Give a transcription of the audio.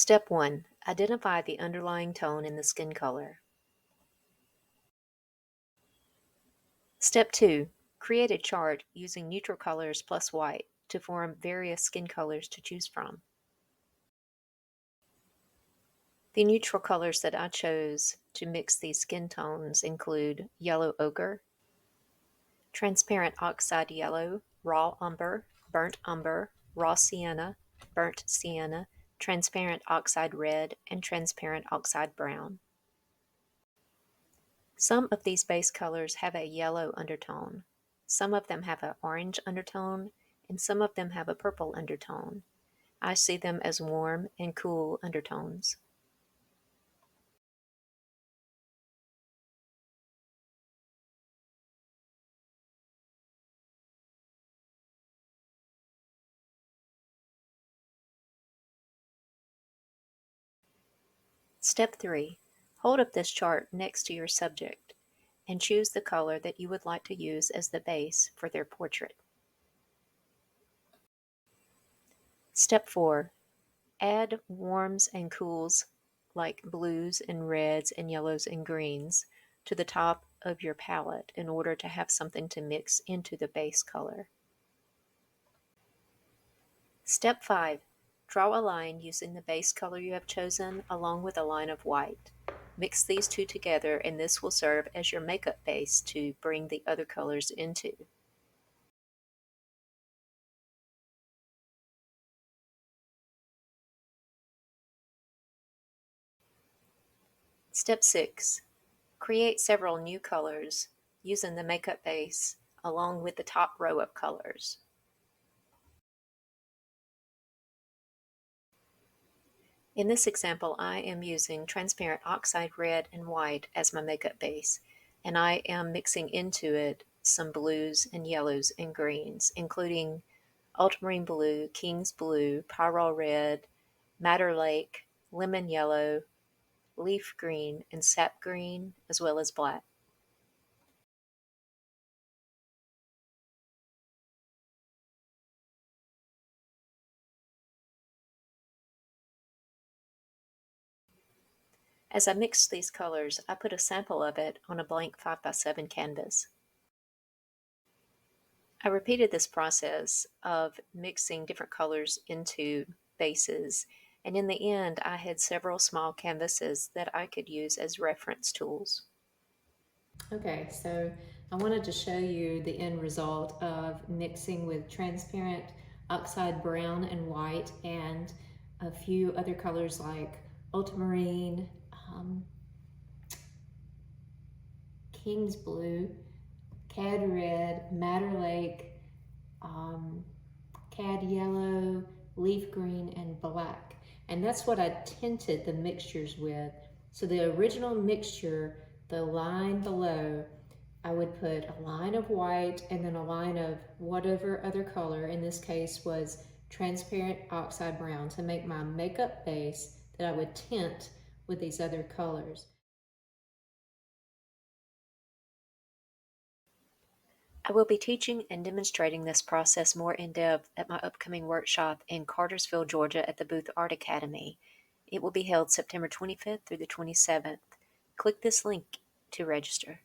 Step 1. Identify the underlying tone in the skin color. Step 2. Create a chart using neutral colors plus white to form various skin colors to choose from. The neutral colors that I chose to mix these skin tones include yellow ochre, transparent oxide yellow, raw umber, raw sienna, burnt sienna, transparent oxide red, and transparent oxide brown. Some of these base colors have a yellow undertone, some of them have an orange undertone, and some of them have a purple undertone. I see them as warm and cool undertones. Step 3. Hold up this chart next to your subject and choose the color that you would like to use as the base for their portrait. Step 4. Add warms and cools like blues and reds and yellows and greens to the top of your palette in order to have something to mix into the base color. Step 5. Draw a line using the base color you have chosen along with a line of white. Mix these two together and this will serve as your makeup base to bring the other colors into. Step 6. Create several new colors using the makeup base along with the top row of colors. In this example, I am using transparent oxide red and white as my makeup base, and I am mixing into it some blues and yellows and greens, including ultramarine blue, king's blue, pyrrole red, madder lake, lemon yellow, leaf green, and sap green, as well as black. As I mixed these colors, I put a sample of it on a blank 5x7 canvas. I repeated this process of mixing different colors into bases, and in the end I had several small canvases that I could use as reference tools. Okay, so I wanted to show you the end result of mixing with transparent oxide brown and white and a few other colors like ultramarine, king's blue, cad red, madder lake, cad yellow, leaf green, and black. And that's what I tinted the mixtures with. So the original mixture, the line below, I would put a line of white and then a line of whatever other color, in this case was transparent oxide brown, to make my makeup base that I would tint with these other colors. I will be teaching and demonstrating this process more in depth at my upcoming workshop in Cartersville, Georgia at the Booth Art Academy. It will be held September 25th through the 27th. Click this link to register.